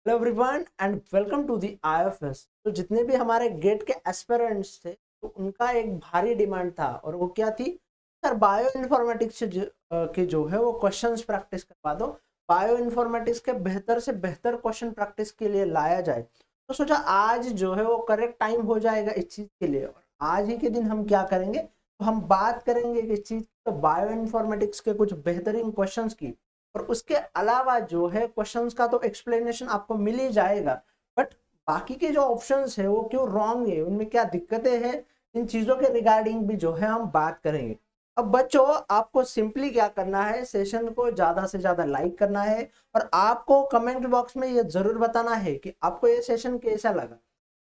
Hello everyone and welcome to the IFS. तो जितने भी हमारे गेट के एस्पिरेंट्स थे तो उनका एक भारी डिमांड था और वो क्या थी सर, बायो इन्फॉर्मेटिक्स के जो है वो क्वेश्चंस प्रैक्टिस करवा दो। बायो इन्फॉर्मेटिक्स के बेहतर से बेहतर क्वेश्चन प्रैक्टिस के लिए लाया जाए। तो सोचा आज जो है वो करेक्ट टाइम हो जाएगा इस चीज के लिए। और आज ही के दिन हम क्या करेंगे, तो हम बात करेंगे इस चीज तो बायो इन्फॉर्मेटिक्स के कुछ बेहतरीन क्वेश्चंस की। और उसके अलावा जो है क्वेश्चंस का तो एक्सप्लेनेशन आपको मिल ही जाएगा, बट बाकी के जो ऑप्शंस है वो क्यों रॉन्ग है, उनमें क्या दिक्कतें हैं, इन चीजों के रिगार्डिंग भी जो है हम बात करेंगे। अब बच्चों, आपको सिंपली क्या करना है, सेशन को ज्यादा से ज्यादा लाइक करना है और आपको कमेंट बॉक्स में ये जरूर बताना है कि आपको ये सेशन कैसा लगा।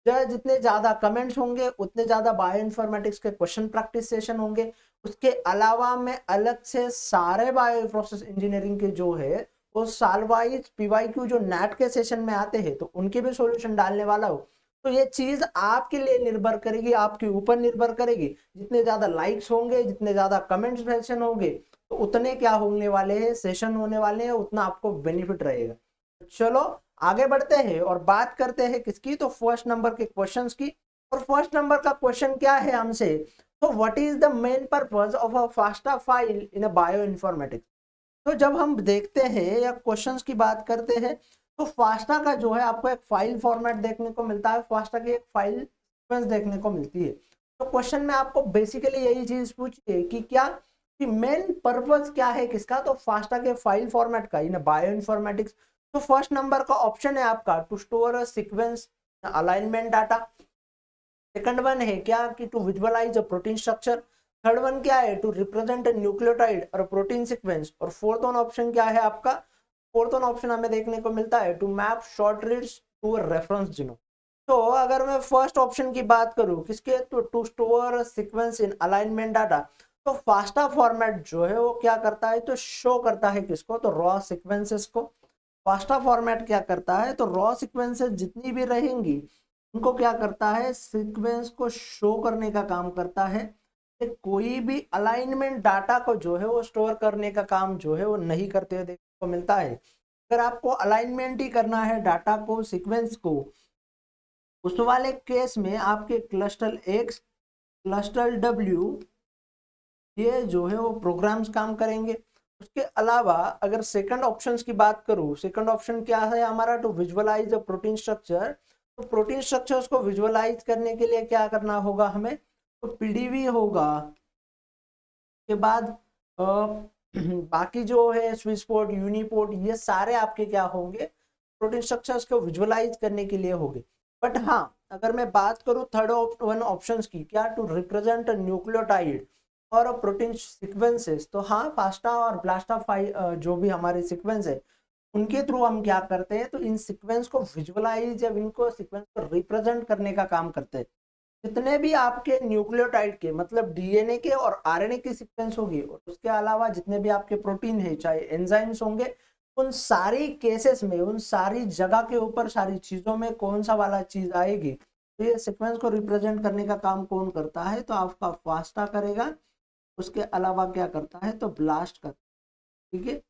जितने ज्यादा कमेंट्स होंगे उतने ज्यादा बायो इन्फॉर्मेटिक्स के क्वेश्चन प्रैक्टिस सेशन होंगे। उसके अलावा मैं अलग से सारे बायो प्रोसेस इंजीनियरिंग के जो है वो साल वाइज पीवाईक्यू जो नेट के सेशन में आते हैं तो उनके भी सॉल्यूशन डालने वाला हो। तो ये चीज आपके लिए निर्भर करेगी, आपके ऊपर निर्भर करेगी। जितने ज्यादा लाइक्स होंगे, जितने ज्यादा कमेंट्स सेशन होंगे, तो उतने क्या होने वाले हैं, सेशन होने वाले हैं, उतना आपको बेनिफिट रहेगा। चलो आगे बढ़ते हैं और बात करते हैं किसकी, तो फर्स्ट नंबर के क्वेश्चंस की। और फर्स्ट नंबर का क्वेश्चन क्या है हमसे, तो what is the main purpose of a FASTA file in a bio informatics. तो जब हम देखते हैं या क्वेश्चंस की बात करते हैं तो फास्टा का जो है आपको एक फाइल फॉर्मेट देखने को मिलता है, फास्टा की एक फाइल सीक्वेंस देखने को मिलती है। तो क्वेश्चन में आपको बेसिकली यही चीज पूछी है कि क्या कि मेन पर्पस क्या है किसका, तो फास्टा के फाइल फॉर्मेट का इन बायो इन्फॉर्मेटिक्स। तो फर्स्ट नंबर का ऑप्शन है आपका to store a sequence alignment data. Second one है क्या कि to visualise a protein structure. Third one क्या है, टू रिप्रेजेंट अ न्यूक्लियोटाइड और प्रोटीन सीक्वेंस। और फोर्थ वन ऑप्शन क्या है आपका, फोर्थ वन ऑप्शन हमें देखने को मिलता है to map short reads to a reference genome. तो अगर मैं फर्स्ट ऑप्शन की बात करूं किसके, तो to store sequence in alignment data. तो फास्टा फॉर्मेट जो है वो क्या करता है, तो शो करता है किसको, तो रॉ सीक्वेंसेस को। फास्टा फॉर्मेट क्या करता है, तो रॉ सीक्वेंसेस जितनी भी रहेंगी उनको क्या करता है, सीक्वेंस को शो करने का काम करता है। कोई भी अलाइनमेंट डाटा को जो है वो स्टोर करने का काम जो है वो नहीं करते हुए देखने को मिलता है। अगर आपको अलाइनमेंट ही करना है डाटा को, सीक्वेंस को, उस वाले केस में आपके क्लस्टर एक्स, क्लस्टर डब्ल्यू, ये जो है वो प्रोग्राम्स काम करेंगे। उसके अलावा अगर सेकंड ऑप्शंस की बात करूं, सेकंड ऑप्शन क्या है हमारा, to visualise the protein structure. तो प्रोटीन स्ट्रक्चर्स को विजुअलाइज करने के लिए क्या करना होगा हमें, तो पीडीबी होगा। के बाद बाकी जो है स्विसपोर्ट, यूनिपोर्ट, ये सारे आपके क्या होंगे, प्रोटीन स्ट्रक्चर्स को विजुअलाइज करने के लिए होंगे। बट हाँ, अगर मैं बात करूं थर्ड वन ऑप्शंस की, क्या टू रिप्रेजेंट न्यूक्लियोटाइड और प्रोटीन सीक्वेंसेस, तो हाँ पास्टा और ब्लास्टा जो भी हमारे सीक्वेंस है उनके थ्रू हम क्या करते हैं, तो इन सीक्वेंस को विजुअलाइज या इनको सीक्वेंस को रिप्रेजेंट करने का काम करते हैं। जितने भी आपके न्यूक्लियोटाइड के मतलब डीएनए के और आरएनए के सीक्वेंस होगी और उसके अलावा जितने भी आपके प्रोटीन है चाहे एंजाइम्स होंगे, उन सारी केसेस में, उन सारी जगह के ऊपर, सारी चीजों में कौन सा वाला चीज आएगी, तो ये सीक्वेंस को रिप्रेजेंट करने का काम कौन करता है, तो आपका फास्टा करेगा। उसके अलावा क्या करता है, तो ब्लास्ट करता है। ठीक है।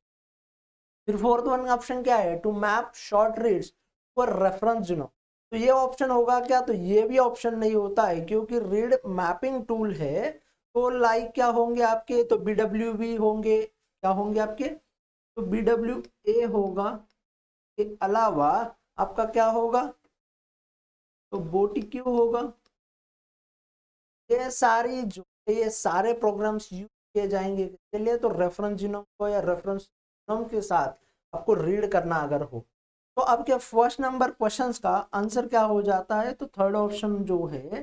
फिर फोर्थ वन का ऑप्शन क्या है, to map short reads for reference genome. तो ये ऑप्शन होगा क्या, तो ये भी ऑप्शन नहीं होता है क्योंकि रीड मैपिंग टूल है। तो लाइक क्या होंगे आपके, तो बीडब्ल्यू भी होंगे, क्या होंगे आपके, तो बीडब्ल्यू ए होगा। के अलावा आपका क्या होगा, तो बोटी क्यू होगा। ये सारी जो ये सारे प्रोग्राम्स यूज किए जाएंगे इसके लिए, तो रेफरेंस जीनोम को या रेफरेंस जीनोम के साथ आपको रीड करना अगर हो। तो आपके फर्स्ट नंबर क्वेश्चंस का आंसर क्या हो जाता है, तो थर्ड ऑप्शन जो है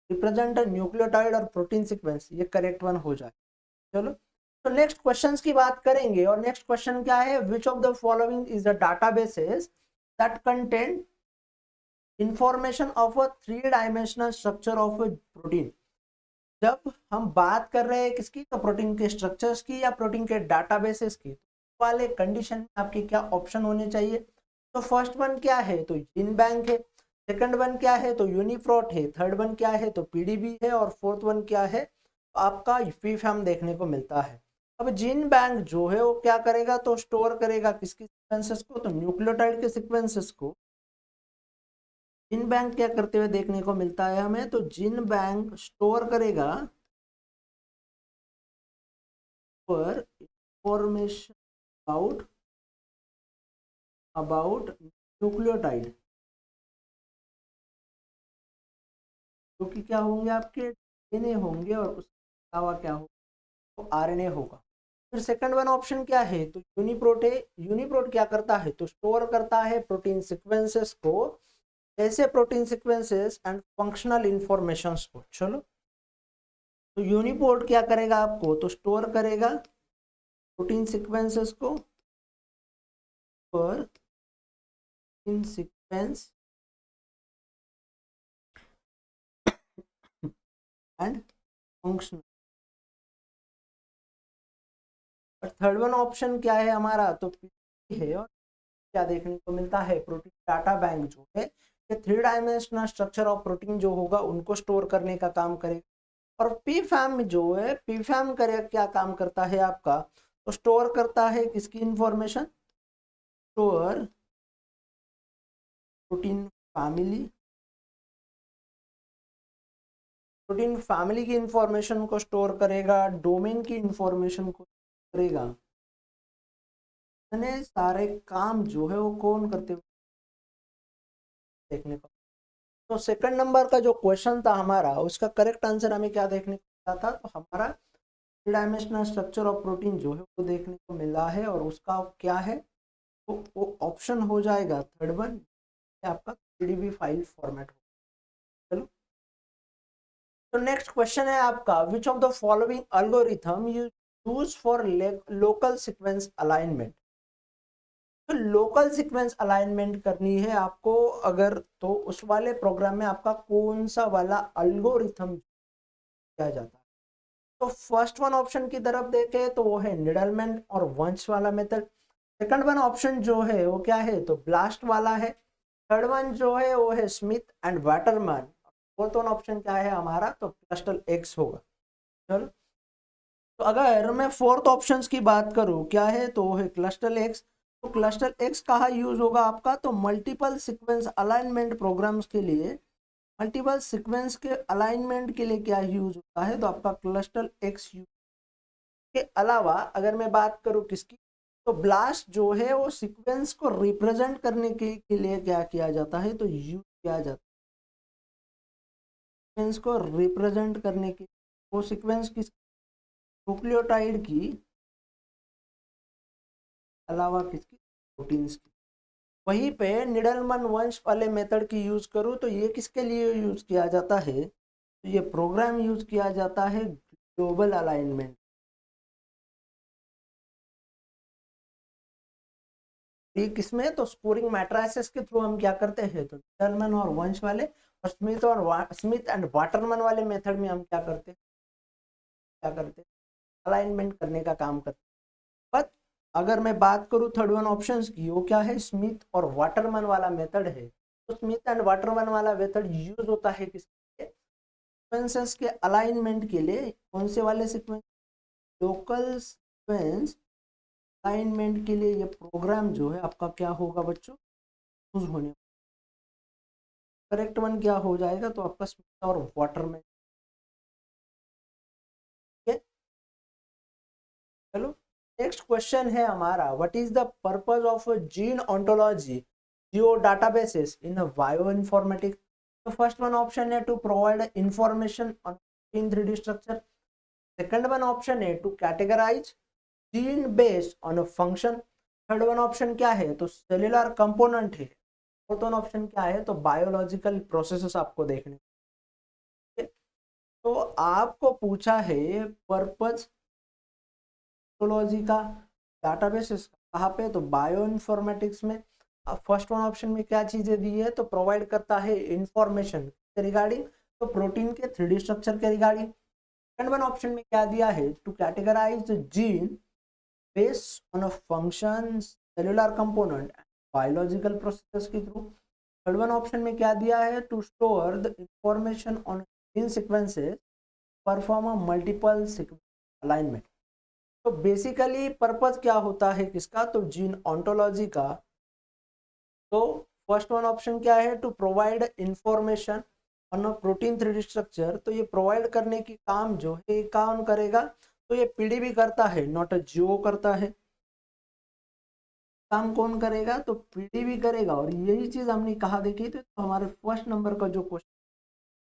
रिप्रेजेंट न्यूक्लियोटाइड और प्रोटीन सीक्वेंस, ये करेक्ट वन हो जाए। चलो, तो नेक्स्ट क्वेश्चंस की बात करेंगे और नेक्स्ट क्वेश्चन क्या है, विच of the following is the databases that contain information of a three dimensional structure of a protein. जब हम बात कर रहे हैं किसकी, तो प्रोटीन के स्ट्रक्चर्स की या प्रोटीन के डाटाबेसेस की, तो वाले कंडीशन में आपके क्या ऑप्शन होने चाहिए। तो फर्स्ट वन क्या है, तो जीन बैंक है। सेकंड वन क्या है, तो यूनिप्रोट है। थर्ड वन क्या है, तो पीडीबी है। और फोर्थ वन क्या है, तो आपका फीफैम देखने को मिलता है। अब जीन बैंक जो है वो क्या करेगा, तो स्टोर करेगा किसकी सीक्वेंसेस को, तो न्यूक्लियोटाइड के सीक्वेंसेस को। जीन बैंक क्या करते हुए देखने को मिलता है हमें, तो जीन बैंक स्टोर करेगा पर इंफॉर्मेशन अबाउट अबाउट न्यूक्लियोटाइड, जो कि क्या होंगे आपके डीएनए होंगे, और उसके अलावा क्या होगा, तो आरएनए होगा। फिर सेकंड वन ऑप्शन क्या है, तो यूनिप्रोट है। यूनिप्रोट क्या करता है, तो स्टोर करता है प्रोटीन सीक्वेंसेस को, ऐसे protein sequences and functional informations को। चलो, तो यूनिप्रोट क्या करेगा आपको, तो स्टोर करेगा प्रोटीन सीक्वेंसेस को पर इन सीक्वेंस एंड फंक्शन। और थर्ड वन ऑप्शन क्या है हमारा, तो पी है। और क्या देखने को मिलता है, प्रोटीन डाटा बैंक जो है ये 3 डायमेंशनल स्ट्रक्चर ऑफ प्रोटीन जो होगा उनको स्टोर करने का काम करेगा। और पीफैम जो है, पीफैम करे क्या काम करता है आपका, तो स्टोर करता है किसकी information, store protein family, protein family की इंफॉर्मेशन को स्टोर करेगा, डोमेन की इंफॉर्मेशन को करेगा। यानी सारे काम जो है वो कौन करते हुए देखने को। तो सेकंड नंबर का जो क्वेश्चन था हमारा, उसका करेक्ट आंसर हमें क्या देखने को मिला था, तो हमारा three dimensional structure of protein जो है वो देखने को मिला है, और उसका क्या है, तो वो ऑप्शन हो जाएगा थर्ड वन, आपका पीडीबी फाइल फॉर्मेट हो। चलो, तो नेक्स्ट क्वेश्चन है आपका, विच of the following algorithm you use for local sequence alignment. तो लोकल सीक्वेंस अलाइनमेंट करनी है आपको अगर, तो उस वाले प्रोग्राम में आपका कौन सा वाला अल्गोरिथम किया जाता है। तो फर्स्ट वन ऑप्शन की तरफ देखें तो वो है निडलमैन और वंश वाला मेथड। सेकंड वन ऑप्शन जो है वो क्या है, तो ब्लास्ट वाला है। थर्ड वन जो है वो है Smith and Waterman. Fourth one option क्या है हमारा, तो क्लस्टल एक्स होगा। चलो, तो अगर मैं फोर्थ ऑप्शंस की बात करूं क्या है, तो वो है क्लस्टल एक्स। तो क्लस्टल एक्स कहाँ यूज होगा आपका, तो मल्टीपल सीक्वेंस अलाइनमेंट प्रोग्राम्स के लिए, मल्टीपल सीक्वेंस के अलाइनमेंट के लिए क्या यूज होता है, तो आपका क्लस्टल एक्स यूज। के अलावा अगर मैं बात करूं किसकी, तो ब्लास्ट जो है वो सीक्वेंस को रिप्रेजेंट करने के लिए क्या किया जाता है, तो यूज किया जाता है। सीक्वेंस को रिप्रेजेंट करने के, वो सीक्वेंस किस, न्यूक्लियोटाइड की अलावा किसकी, प्रोटीन्स की। वहीं पे निडलमन वंश वाले मेथड की यूज करूँ तो ये किसके लिए यूज किया जाता है, तो ये प्रोग्राम यूज किया जाता है ग्लोबल अलाइनमेंट। ये किसमें, तो स्कोरिंग मैट्राइसेस के थ्रू हम क्या करते हैं, तो निडलमन और वंश वाले और स्मिथ एंड वाटरमैन वाले मेथड में हम क्या करते हैं अलाइनमेंट करने का काम करते हैं। बट अगर मैं बात करूं थर्ड वन ऑप्शंस की, वो क्या है, स्मिथ और वाटरमैन वाला मेथड है। तो स्मिथ एंड वाटरमैन वाला मेथड यूज होता है किसके, सीक्वेंसेस के अलाइनमेंट के लिए। कौन से वाले सीक्वेंस, लोकल सीक्वेंस अलाइनमेंट के लिए ये प्रोग्राम जो है आपका क्या होगा बच्चों, यूज होने। करेक्ट वन क्या हो जाएगा, तो आपका स्मिथ और वाटरमैन। चलो, नेक्स्ट क्वेश्चन है हमारा, what is the purpose of gene ontology geo databases in bioinformatics. तो फर्स्ट वन ऑप्शन है to provide information on gene 3D structure. Second one option है to categorise gene based on a function. Third one option क्या है, तो cellular component है। Fourth one option क्या है, तो बायोलॉजिकल प्रोसेसेस आपको देखने। तो आपको पूछा है पर्पस का डाटाबेस कहाँ पे, तो बायो इन्फॉर्मेटिक्स में। फर्स्ट वन ऑप्शन में क्या चीजें दी है, तो प्रोवाइड करता है इंफॉर्मेशन के रिगार्डिंग, तो प्रोटीन के 3D स्ट्रक्चर के रिगार्डिंग। सेकंड वन ऑप्शन में क्या दिया है, to categorise gene based on a function cellular component biological process के थ्रू। थर्ड वन ऑप्शन में क्या दिया है, to store the information on gene sequences perform a multiple alignment. तो बेसिकली पर्पज क्या होता है किसका, तो जीन ऑन्टोलॉजी का। तो फर्स्ट वन ऑप्शन क्या है, to provide information on a protein 3D structure. तो ये प्रोवाइड करने की काम जो है ये कौन करेगा, तो ये पीडीबी करता है, नॉट अ जियो करता है। काम कौन करेगा, तो पीडीबी करेगा। और यही चीज हमने कहा देखी थी, तो हमारे फर्स्ट नंबर का जो क्वेश्चन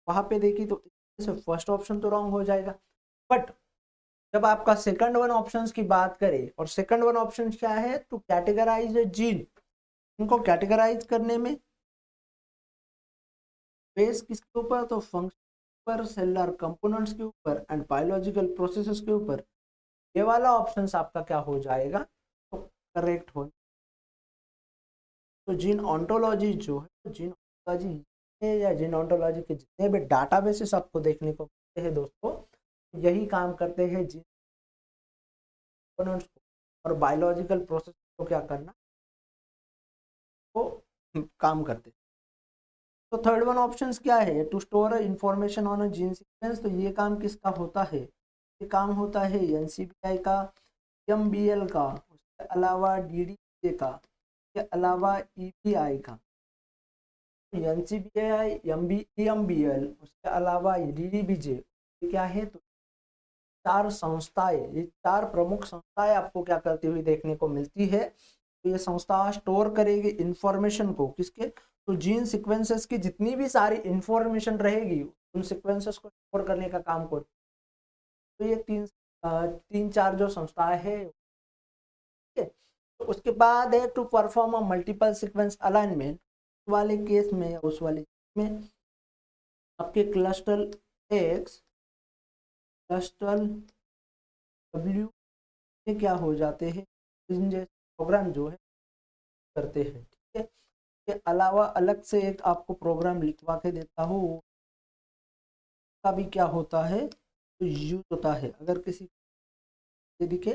वहां पे देखी, तो फर्स्ट ऑप्शन तो रॉन्ग हो जाएगा। बट जब आपका सेकंड वन ऑप्शंस की बात करें, और सेकंड वन ऑप्शन क्या है, टू कैटेगराइज जीन, इनको कैटेगराइज करने में बेस किसके ऊपर, तो फंक्शन पर, सेलुलर कंपोनेंट्स के ऊपर एंड बायोलॉजिकल प्रोसेसेस के ऊपर। ये वाला ऑप्शन आपका क्या हो जाएगा, तो करेक्ट हो। तो जीन ऑन्टोलॉजी जो है, जीन ऑन्टोलॉजी या जीन ऑन्टोलॉजी के जितने भी डाटाबेसेस आपको देखने को मिलते हैं दोस्तों, यही काम करते हैं जीन कंपोनेंट्स को और बायोलॉजिकल प्रोसेस को क्या करना, वो काम करते हैं। तो थर्ड वन ऑप्शन क्या है, to store information on a gene sequence. तो ये काम किसका होता है, ये काम होता है एनसीबीआई का, एमबीएल का, उसके अलावा डीडीए का, के अलावा ईपीआई का। एनसीबीआई, एमबीएल, उसके अलावा डीडीबीजे, ये क्या है, तो चार संस्थाएं, ये चार प्रमुख संस्थाएं आपको क्या करती हुई देखने को मिलती है। तो ये संस्था स्टोर करेगी इंफॉर्मेशन को, किसके, तो जीन सीक्वेंसेस की जितनी भी सारी इंफॉर्मेशन रहेगी, उन सीक्वेंसेस को स्टोर करने का काम को। तो ये तीन चार जो संस्थाएं है, ठीक है। तो उसके बाद है to perform a multiple sequence alignment. वाले केस में, उस वाले में आपके क्लस्टर एक्स, क्लस्टर डब्ल्यू, ये क्या हो जाते हैं, इन जैसे प्रोग्राम जो है करते हैं, ठीक है। के अलावा अलग से एक आपको प्रोग्राम लिखवा के देता हूँ, का भी क्या होता है, तो यूज होता है। अगर किसी को दिखे,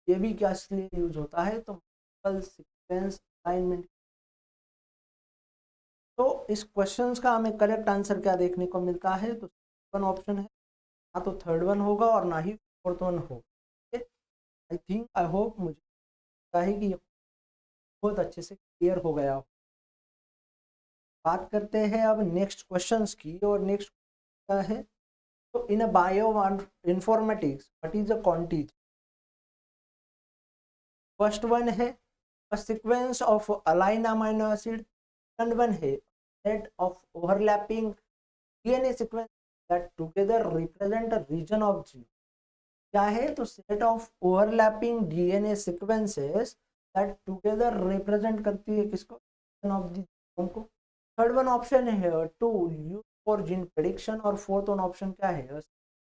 ये भी क्या इसलिए यूज होता है, तो मल्टीपल सीक्वेंस अलाइनमेंट। तो इस क्वेश्चंस का हमें करेक्ट आंसर क्या देखने को मिलता है, तो वन ऑप्शन है, ना तो थर्ड वन होगा और ना ही फोर्थ वन हो। आई थिंक, आई होप, मुझे लगता है कि ये बहुत अच्छे से क्लियर हो गया हो। बात करते हैं अब नेक्स्ट क्वेश्चंस की, और नेक्स्ट क्या है, तो in a bioinformatics what is a contig. First one है a sequence of align amino acid, second one है set of overlapping DNA sequence that together represent a region of gene। क्या है, तो set of overlapping DNA sequences that together represent करती है किसको, region of the genome को। Third one option है to use for gene prediction, और fourth one option क्या है,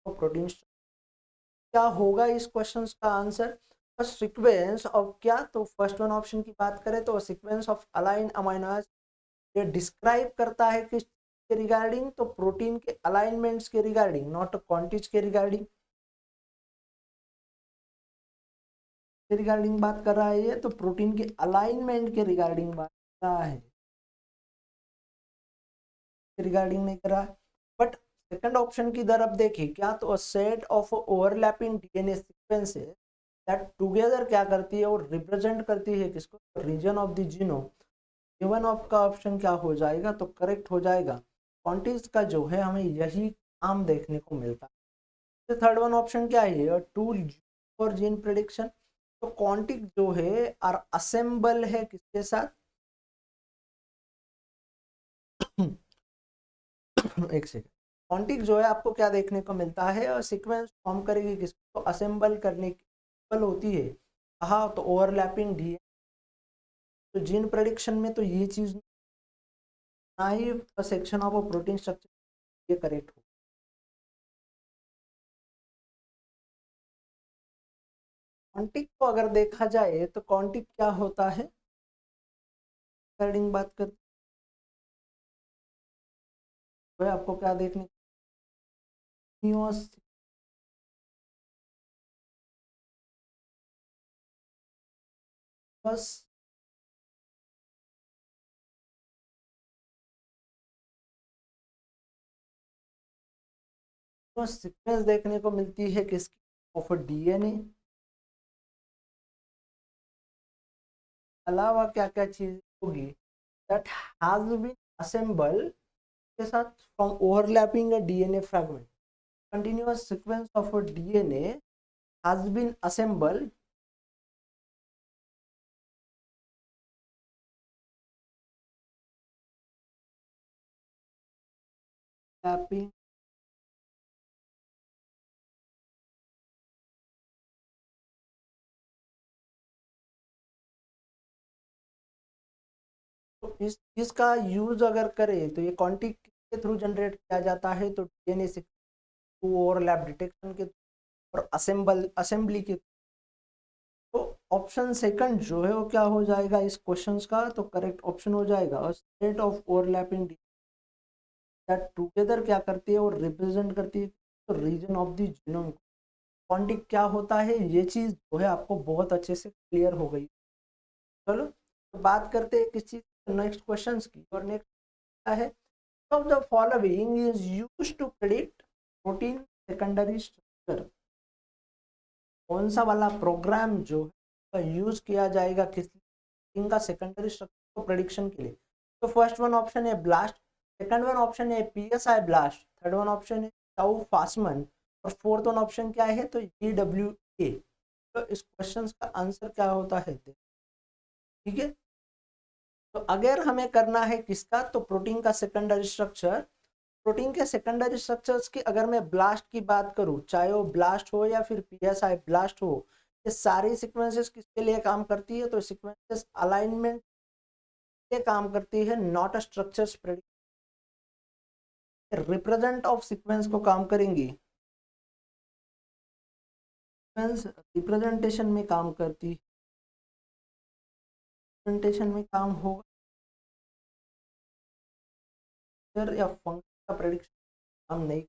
प्रोटीन। क्या होगा इस क्वेश्चन का आंसर, सीक्वेंस ऑफ क्या, तो फर्स्ट वन ऑप्शन की बात करें तो sequence of align amino acid, ये डिस्क्राइब करता है किस के रिगार्डिंग, तो प्रोटीन के अलाइनमेंट्स के रिगार्डिंग, नॉट क्वांटिटीज के रिगार्डिंग। के रिगार्डिंग बात कर रहा है ये, तो प्रोटीन के अलाइनमेंट के रिगार्डिंग बात कर रहा है, रिगार्डिंग नहीं कर रहा है। बट सेकंड ऑप्शन की तरफ देखिए, क्या तो set of overlapping DNA sequences that together क्या करती है, और रिप्रेजेंट करती है किसको, region of the genome. Given of का ऑप्शन क्या हो जाएगा, तो करेक्ट हो जाएगा। क्वांटिस का जो है हमें यही काम देखने को मिलता है। थर्ड वन ऑप्शन क्या है, टूल फॉर जीन प्रिडिक्शन। तो क्वांटिक जो है आर असेंबल है किसके साथ एक सेकंड। क्वांटिक जो है आपको क्या देखने को मिलता है, और सीक्वेंस फॉर्म करेगी किसको, तो असेंबल करने की होती है। हाँ, तो ओवरलैपिंग डी, तो जीन प्रेडिक्शन में तो ये चीज ना ही section of a protein structure, ये करेक्ट हो। क्वांटिक को अगर देखा जाए, तो क्वांटिक क्या होता है, रिगार्डिंग बात करते हुए आपको क्या देखने, बस सीक्वेंस देखने को मिलती है किसकी, ऑफ डीएनए। अलावा क्या क्या चीज होगी, दैट हैज बीन असेंबल के साथ from overlapping a DNA fragment, continuous sequence of a DNA has been assemble lapping तो इस चीज का यूज अगर करें तो ये क्वांटिक के थ्रू जनरेट किया जाता है, तो डीएनए थ्रू ओवरलैप डिटेक्शन के और असेंबली के। तो ऑप्शन सेकंड जो है वो क्या हो जाएगा इस क्वेश्चन का, तो करेक्ट ऑप्शन हो जाएगा state of overlapping that together क्या करती है और रिप्रेजेंट करती है तो रीजन ऑफ द जीनोम। क्वांटिक क्या होता है ये चीज जो है आपको बहुत अच्छे से क्लियर हो गई। चलो तो बात करते हैं किस चीज नेक्स्ट क्वेश्चन की, और नेक्स्ट क्या है, of the following is used to predict protein secondary structure। कौन सा वाला प्रोग्राम जो है यूज किया जाएगा किस इनका सेकेंडरी स्ट्रक्चर को प्रेडिक्शन के लिए। तो फर्स्ट वन ऑप्शन है ब्लास्ट, सेकंड वन ऑप्शन है PSI blast, third one option है टाउ फासमन, और फोर्थ वन ऑप्शन क्या है तो EWA। तो इस क्वेश्चन का आंसर क्या होता है, ठीक है। तो अगर हमें करना है किसका, तो प्रोटीन का सेकेंडरी स्ट्रक्चर, प्रोटीन के सेकेंडरी स्ट्रक्चर्स की अगर मैं ब्लास्ट की बात करूं, चाहे वो ब्लास्ट हो या फिर पीएसआई ब्लास्ट हो, ये सारी सीक्वेंसेस किसके लिए काम करती है, तो सीक्वेंसेस अलाइनमेंट के काम करती है, not structures represent of sequence को काम करेंगी, रिप्रेजेंटेशन में काम करती है, रिप्रेजेंटेशन में काम होगा या फंक्शन का प्रेडिक्शन काम नहीं।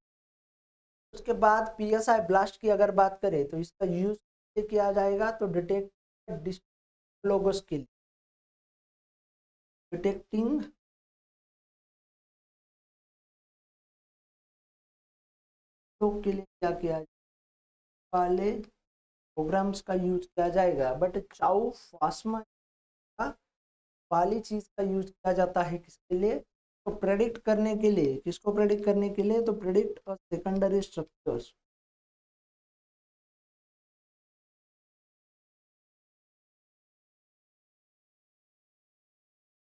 उसके बाद पीएसआई ब्लास्ट की अगर बात करें तो इसका यूज किया जाएगा तो डिटेक्ट लोगोस के लिए, डिटेक्टिंग लोग के लिए क्या किया वाले प्रोग्राम्स का यूज किया जाएगा। बट चाउ फास्मा का वाली चीज का यूज किया जाता है किसके लिए, तो प्रेडिक्ट करने के लिए, किसको प्रेडिक्ट करने के लिए, तो प्रेडिक्ट और सेकेंडरी स्ट्रक्चर्स।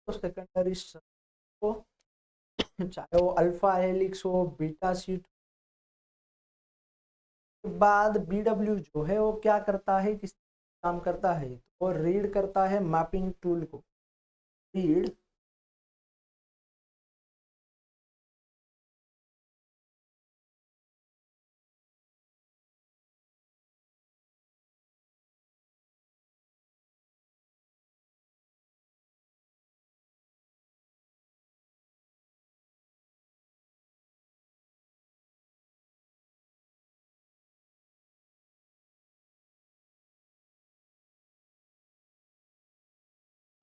तो सेकेंडरी स्ट्रक्चर को चाहे वो अल्फा हेलिक्स हो, बीटा शीट के बाद BW जो है वो क्या करता है, किस काम करता है, वो रीड करता है मैपिंग टूल को, रीड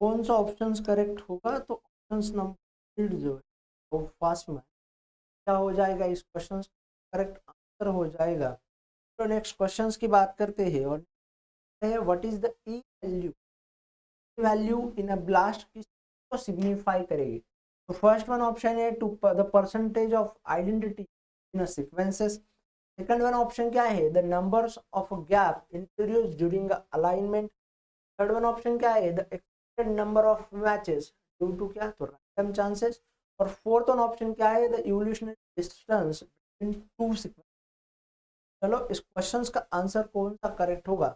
कौन सा ऑप्शन करेक्ट होगा, तो ऑप्शन नंबर जो है वो फास्ट में क्या हो जाएगा इस क्वेश्चन करेक्ट आंसर हो जाएगा। तो नेक्स्ट क्वेश्चंस की बात करते हैं, और what is the E value, value in a BLAST किसको सिग्निफाई करेगी। तो फर्स्ट वन ऑप्शन है to the percentage of identity in a sequences, second one option क्या है the numbers of gap introduce during alignment, third one option क्या है the expected number of matches due to क्या तो random chances, और fourth one option क्या है the evolutionary distance between two sequence. चलो इस क्वेश्चंस का आंसर कौन सा करेक्ट होगा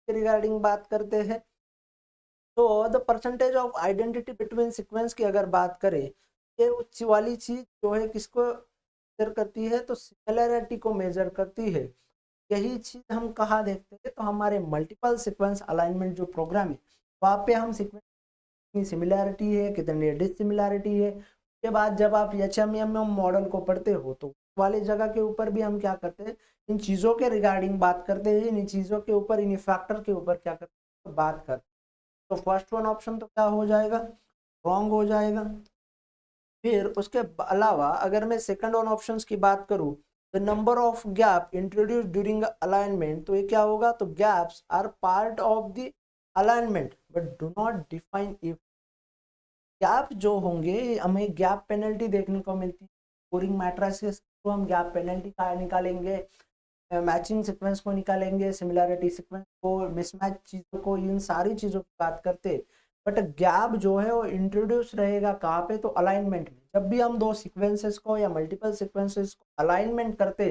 रिगार्डिंग बात करते हैं। तो the percentage of identity between sequence की अगर बात करें, ये उस वाली चीज जो है किसको मेजर करती है, तो सिमिलैरिटी को मेजर करती है। यही चीज हम कहाँ देखते हैं, तो हमारे मल्टीपल सीक्वेंस अलाइनमेंट जो प्रोग्राम है वहाँ पे हम सीक्वेंस कितनी सिमिलैरिटी है कितनी डिसिमिलैरिटी है। उसके बाद जब आप HMM मॉडल को पढ़ते हो तो वाले जगह के ऊपर भी हम क्या करते हैं, इन चीज़ों के रिगार्डिंग बात करते हैं, इन चीज़ों के ऊपर इन फैक्टर के ऊपर क्या करते हैं, बात करते हैं। तो फर्स्ट वन ऑप्शन तो क्या हो जाएगा, रॉन्ग हो जाएगा। फिर उसके अलावा अगर मैं सेकंड वन ऑप्शंस की बात करूं, the number of gap introduce during alignment, तो ये क्या होगा, तो gaps are part of the alignment but do not define if. Gap जो होंगे हमें गैप पेनल्टी देखने को मिलती है, स्कोरिंग मैट्रिसेस को हम गैप पेनल्टी का निकालेंगे, मैचिंग सीक्वेंस को निकालेंगे, सिमिलैरिटी सीक्वेंस को, मिसमैच चीज़ों को, इन सारी चीज़ों की बात करते। बट गैप जो है वो इंट्रोड्यूस रहेगा कहाँ पे, तो अलाइनमेंट में। जब भी हम दो सीक्वेंसेस को या मल्टीपल सीक्वेंसेस को अलाइनमेंट करते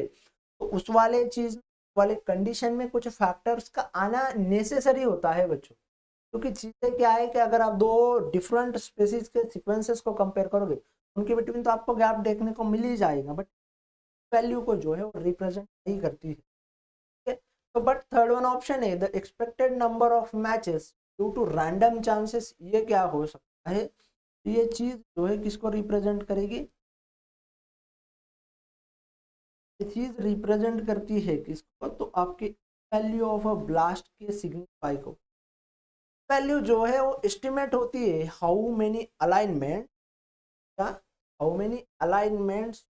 तो उस वाले चीज वाले कंडीशन में कुछ फैक्टर्स का आना नेसेसरी होता है बच्चों। क्योंकि चीजें क्या है कि अगर आप दो डिफरेंट स्पेसीज के सीक्वेंसेस को कंपेयर करोगे उनके बिटवीन तो आपको गैप देखने को मिल ही जाएगा, बट वैल्यू को जो है वो रिप्रेजेंट नहीं करती है, ठीक है। तो बट थर्ड वन ऑप्शन है the expected number of matches due to random chances, ये क्या हो सकता है, ये चीज जो है किसको रिप्रेजेंट करेगी, ये चीज रिप्रेजेंट करती है किसको, तो आपके वैल्यू ऑफ अ ब्लास्ट के सिग्निफाई को। वैल्यू जो है वो एस्टिमेट होती है हाउ मेनी अलाइनमेंट, क्या हाउ मेनी अलाइनमेंट्स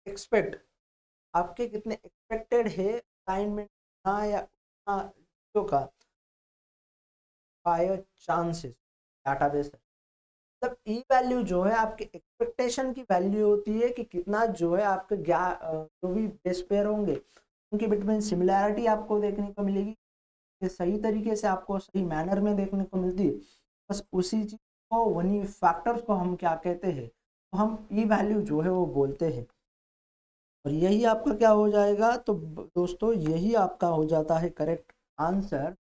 एक्सपेक्ट, आपके कितने एक्सपेक्टेड है अलाइनमेंट ना या जो का बाय चांसेस डाटाबेस है। तब ई वैल्यू जो है आपके एक्सपेक्टेशन की वैल्यू होती है कि कितना जो है आपके जो भी बेस पेयर होंगे उनके बिटवीन सिमिलैरिटी आपको देखने को मिलेगी, ये सही तरीके से आपको सही मैनर में देखने को मिलती है। बस उसी चीज को वही फैक्टर्स को हम क्या कहते हैं, तो हम ई वैल्यू जो है वो बोलते हैं। और यही आपका क्या हो जाएगा, तो दोस्तों यही आपका हो जाता है correct answer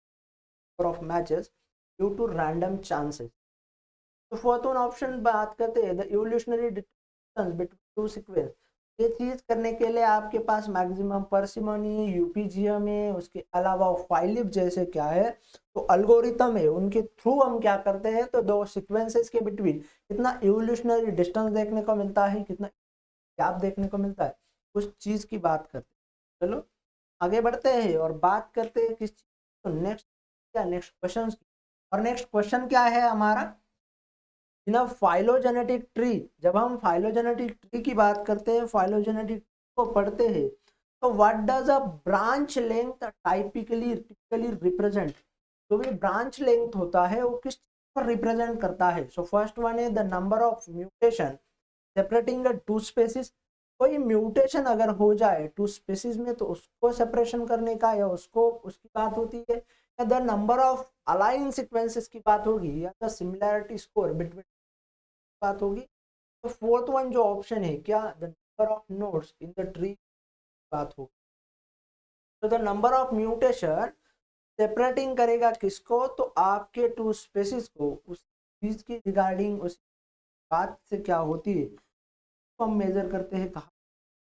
of matches due to random chances. तो फोर्थ वन ऑप्शन बात करते हैं the evolutionary distance between two sequence. ये चीज करने के लिए आपके पास मैक्सिमम पार्सिमोनी, यूपीजीएम है, उसके अलावा फाइलिप जैसे क्या है तो एल्गोरिथम है, उनके थ्रू हम क्या करते हैं तो दो सीक्वेंसेस के बिटवीन कितना इवोल्यूशनरी डिस्टेंस देखने को मिलता है, कितना गैप देखने को मिलता है, उस चीज की बात करते हैं। चलो आगे बढ़ते हैं और बात करते हैं किस चीज, तो नेक्स्ट क्या, नेक्स्ट क्वेश्चन की। और नेक्स्ट क्वेश्चन क्या है हमारा, इन अ फाइलोजेनेटिक ट्री। जब हम फाइलोजेनेटिक ट्री की बात करते हैं, फाइलोजेनेटिक को पढ़ते हैं, तो what does a branch length typically represent. जो भी ब्रांच लेंथ होता है वो किस पर रिप्रेजेंट करता है। सो फर्स्ट वन है the number of mutation separating two species. कोई म्यूटेशन अगर हो जाए टू स्पेसिस में तो उसको सेपरेशन करने का या उसको उसकी बात होती है, या the number of align sequences की बात होगी, या द सिमिलैरिटी स्कोर बिटवीन बात होगी। तो फोर्थ वन जो ऑप्शन है क्या, the number of nodes in the tree बात होगी। तो the number of mutation separating करेगा किसको, तो आपके टू स्पेसिस को उस चीज की रिगार्डिंग उस बात से क्या होती है तो हम मेजर करते हैं कहा,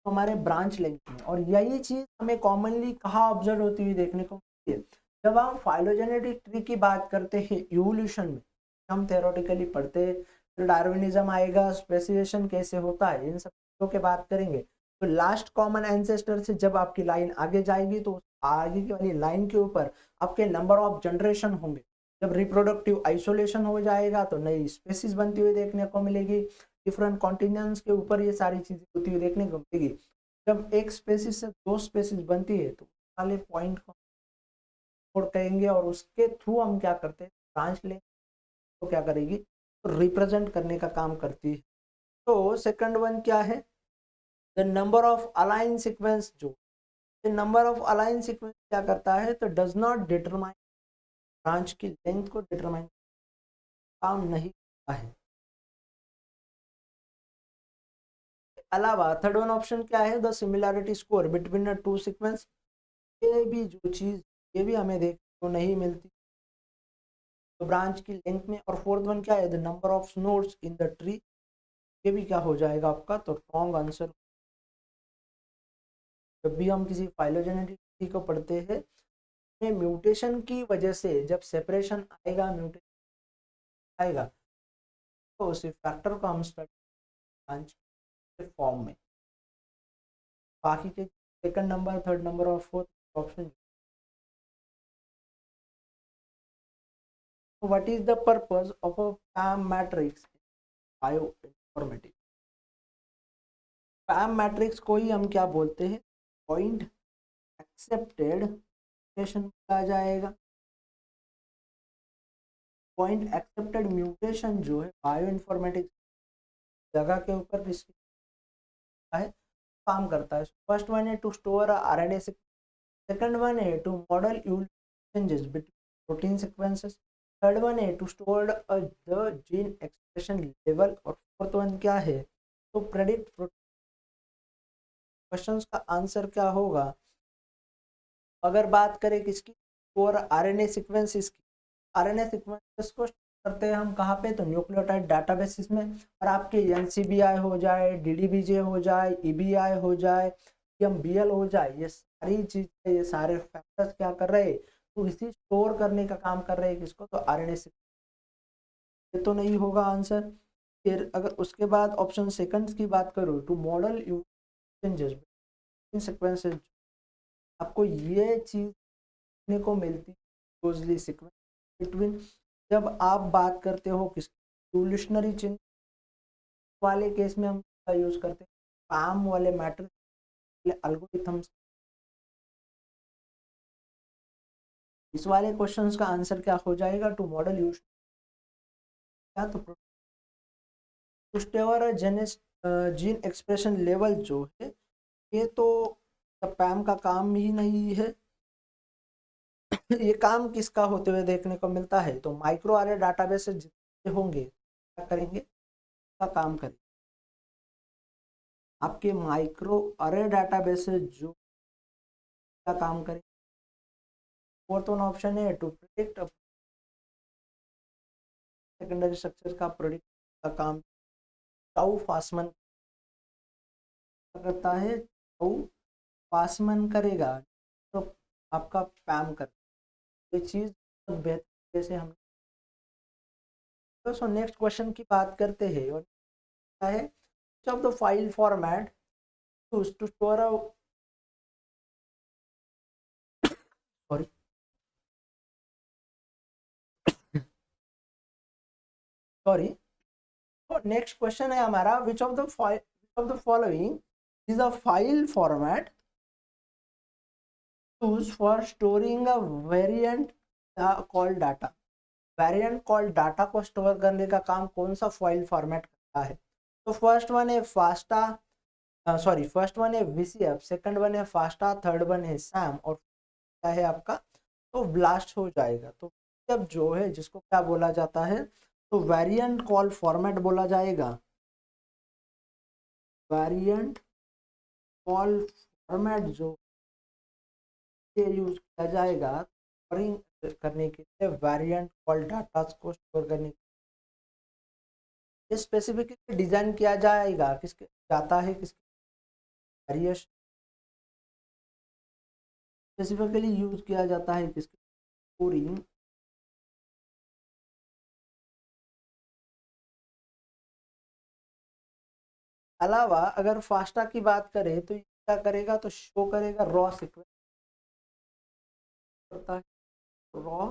तो हमारे ब्रांच लेंथ में। और यही चीज हमें कॉमनली कहाँ ऑब्जर्व होती हुई देखने को मिलती है, जब हम फाइलोजेनेटिक ट्री की बात करते हैं इवोल्यूशन में, हम थेरोटिकली पढ़ते हैं, फिर डार्विनिज्म आएगा, स्पेसिएशन कैसे होता है, इन सब चीजों के बात करेंगे। तो लास्ट कॉमन एंसेस्टर से जब आपकी लाइन आगे जाएगी तो आगे की वाली लाइन के ऊपर आपके नंबर ऑफ जनरेशन होंगे। जब रिप्रोडक्टिव आइसोलेशन हो जाएगा तो नई स्पेसीज बनती हुई देखने को मिलेगी, डिफरेंट कॉन्टिनेंट्स के ऊपर ये सारी चीजें होती हुई देखने को मिलेगी। जब एक स्पेसीज से दो स्पेसीज बनती है तो वाले पॉइंट को कहेंगे और उसके थ्रू हम क्या करते हैं ब्रांच लेंगे, तो क्या करेगी तो रिप्रेजेंट करने का काम करती है। तो सेकंड वन क्या है, the number of align sequence. जो नंबर ऑफ अलाइन सीक्वेंस क्या करता है तो डज नॉट डिटरमाइन ब्रांच की लेंथ को डिटरमाइन काम नहीं करता है। अलावा थर्ड वन ऑप्शन क्या है, the similarity score between two sequence. ये भी जो चीज ये भी हमें देखने को नहीं मिलती तो ब्रांच की लेंथ में। और फोर्थ वन क्या है, the number of nodes in the tree. ये भी क्या हो जाएगा आपका, तो रॉन्ग आंसर। जब भी हम किसी फाइलोजेनेटिक ट्री को पढ़ते हैं म्यूटेशन की वजह से जब सेपरेशन आएगा, म्यूटेशन आएगा तो उसी फैक्टर को हम स्टडी ब्रांच के फॉर्म में। बाकी के सेकंड नंबर, थर्ड नंबर और fourth option. What is the purpose of a पैम matrix bio informatics. पैम matrix को ही हम क्या बोलते हैं, पॉइंट एक्सेप्टेड म्यूटेशन बोला जाएगा। पॉइंट एक्सेप्टेड म्यूटेशन जो है बायो इन्फॉर्मेटिक्स जगह के ऊपर किसकी है काम करता है। फर्स्ट वन है to store RNA, second one है to model changes between protein sequences, third one है to store the gene expression level, और फोर्थ वन क्या है तो प्रेडिक्ट। क्वेश्चंस का आंसर क्या होगा अगर बात करें किसकी, और आरएनए सीक्वेंसेस की। आरएनए सीक्वेंसेस को करते हैं हम कहाँ पे, तो न्यूक्लियोटाइड डाटाबेसिस में। और आपके एनसीबीआई हो जाए, डीडीबीजे हो जाए, ईबीआई हो जाए, एमबीएल हो जाए, ये सारी चीजें, ये सारे फैक्टर्स क्या कर रहे हैं, तो इसी स्टोर करने का काम कर रहे हैं किसको, तो आरएनए। ये तो नहीं होगा आंसर। फिर अगर उसके बाद ऑप्शन सेकंड की बात करूँ, to model you changes sequences, आपको ये चीज देखने को मिलती क्लोजली सीक्वेंस बिटवीन, जब आप बात करते हो किस इवोल्यूशनरी चेंज वाले केस में हम यूज करते हैं पाम वाले मैट्रिक्स एल्गोरिथम्स। इस वाले क्वेश्चंस का आंसर क्या हो जाएगा, टू मॉडल यूज क्या, तो जेनेस जीन एक्सप्रेशन लेवल जो है ये तो पैम का काम ही नहीं है। ये काम किसका होते हुए देखने को मिलता है, तो माइक्रो आरए डाटाबेस जितने होंगे क्या करेंगे का काम करेंगे, आपके माइक्रो अरे डाटाबेस जो का काम करें। फोर्थ वन ऑप्शन है टू प्रिडिक्ट सेकेंडरी स्ट्रक्चर का प्रिडिक्ट का काम टाउ फासमन करता है, टाउ फासमन करेगा तो आपका पैम कर, ये चीज बहुत बेहतर से हम। तो नेक्स्ट क्वेश्चन की बात करते हैं, और क्या है of the file format to store sorry sorry. तो नेक्स्ट क्वेश्चन है हमारा, which of the following is a file format use for storing a variant called data. Variant called data को स्टोर करने का काम कौन सा फाइल फॉर्मेट करता है, तो फर्स्ट वन है फास्टा, सॉरी फर्स्ट वन है वीसीएफ, सेकंड वन है फास्टा, थर्ड वन है सैम, और क्या है आपका तो ब्लास्ट हो जाएगा। तो अब जो है जिसको क्या बोला जाता है, तो वेरिएंट कॉल फॉर्मेट बोला जाएगा। वेरिएंट कॉल फॉर्मेट जो ये यूज किया जाएगा स्टोरिंग करने के लिए, वेरिएंट कॉल डाटा को स्टोर करने के लिए स्पेसिफिकली डिजाइन किया जाएगा किसके जाता है, किसके वेरिएशन स्पेसिफिकली यूज किया जाता है किसके स्टोरिंग। अलावा अगर फास्टा की बात करें तो ये क्या करेगा, तो शो करेगा रॉ सीक्वेंस करता है, रॉ।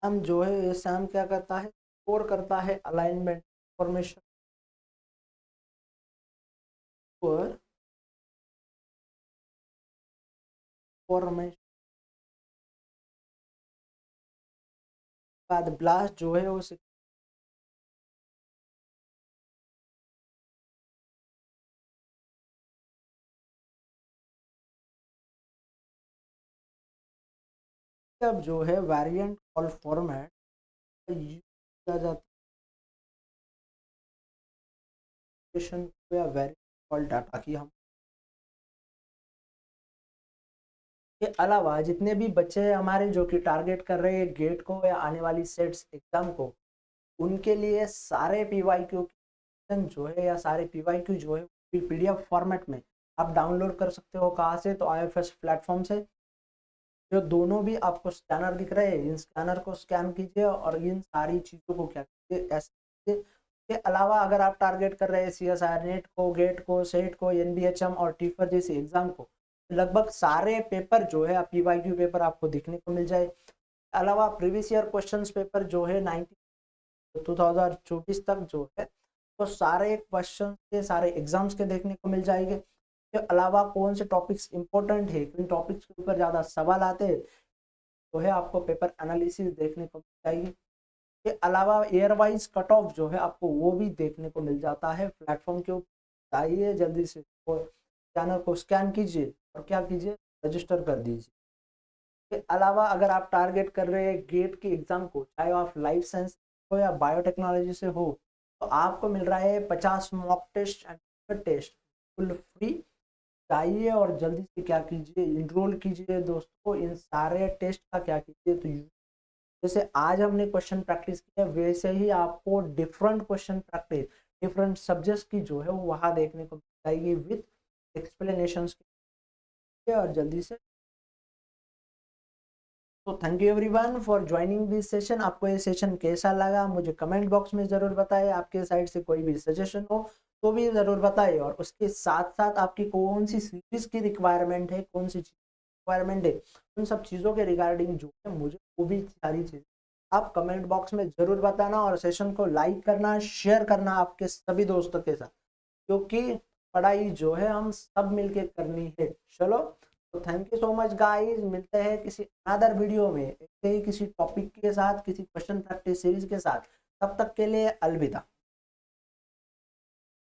सैम जो है ये सैम क्या करता है, स्टोर करता है अलाइनमेंट इंफॉर्मेशन पर फॉर्मेशन। बाद ब्लास्ट जो है वो अब जो है वेरिएंट कॉल फॉर्मेट यूज किया जाता है या वेरिएंट कॉल डाटा की। हम के अलावा जितने भी बच्चे हैं हमारे जो कि टारगेट कर रहे हैं गेट को या आने वाली सेट्स एग्जाम को, उनके लिए सारे पीवाईक्यू जो है या सारे पीवाईक्यू जो है पीडीएफ फॉर्मेट में आप डाउनलोड कर सकते हो। कहाँ से, तो आईएफएस प्लेटफॉर्म से। जो दोनों भी आपको स्कैनर दिख रहे हैं, इन स्कैनर को स्कैन कीजिए और इन सारी चीज़ों को क्या कीजिए ऐसे। के अलावा अगर आप टारगेट कर रहे हैं सीएसआर नेट को, गेट को, सेट को, एनबीएचएम और टीफर जैसे एग्जाम को, लगभग सारे पेपर जो है पीवाईक्यू पेपर आपको दिखने को मिल जाए। अलावा प्रीवियस ईयर क्वेश्चंस पेपर जो है 2024 तक जो है तो सारे क्वेश्चन के सारे एग्जाम्स के देखने को मिल जाएंगे। के अलावा कौन से टॉपिक्स इंपॉर्टेंट है, किन टॉपिक्स के ऊपर ज़्यादा सवाल आते हैं, जो है आपको पेपर एनालिसिस देखने को मिल जाएगी। के अलावा एयर वाइज कट ऑफ जो है आपको वो भी देखने को मिल जाता है प्लेटफॉर्म के ऊपर। आइए जल्दी से और स्कैनर को स्कैन कीजिए और क्या कीजिए, रजिस्टर कर दीजिए। के अलावा अगर आप टारगेट कर रहे हैं गेट के एग्जाम को, चाहे आप लाइफ साइंस हो या बायोटेक्नोलॉजी से हो, तो आपको मिल रहा है 50 mock test and test full free. जाइए और जल्दी से क्या कीजिए, इनरोल कीजिए दोस्तों इन सारे टेस्ट का क्या कीजिए। तो जैसे आज हमने क्वेश्चन प्रैक्टिस किया वैसे ही आपको different question practice different subjects की जो है वो वहाँ देखने को मिल जाएगी विथ एक्सप्लेनेशंस और जल्दी से। तो thank you everyone for joining this session. आपको ये सेशन कैसा लगा मुझे कमेंट बॉक्स में ज़रूर बताइए। आपके साइड से कोई भी सजेशन हो तो भी ज़रूर बताइए, और उसके साथ साथ आपकी कौन सी सीरीज की रिक्वायरमेंट है, कौन सी रिक्वायरमेंट है, उन सब चीज़ों के रिगार्डिंग जो है मुझे वो भी सारी चीज़ आप कमेंट बॉक्स में ज़रूर बताना, और सेशन को लाइक करना, शेयर करना आपके सभी दोस्तों के साथ, क्योंकि पढ़ाई जो है हम सब मिलके करनी है। चलो, तो thank you so much guys, मिलते हैं किसी अदर वीडियो में ऐसे ही किसी टॉपिक के साथ, किसी क्वेश्चन प्रैक्टिस सीरीज के साथ। तब तक के लिए अलविदा।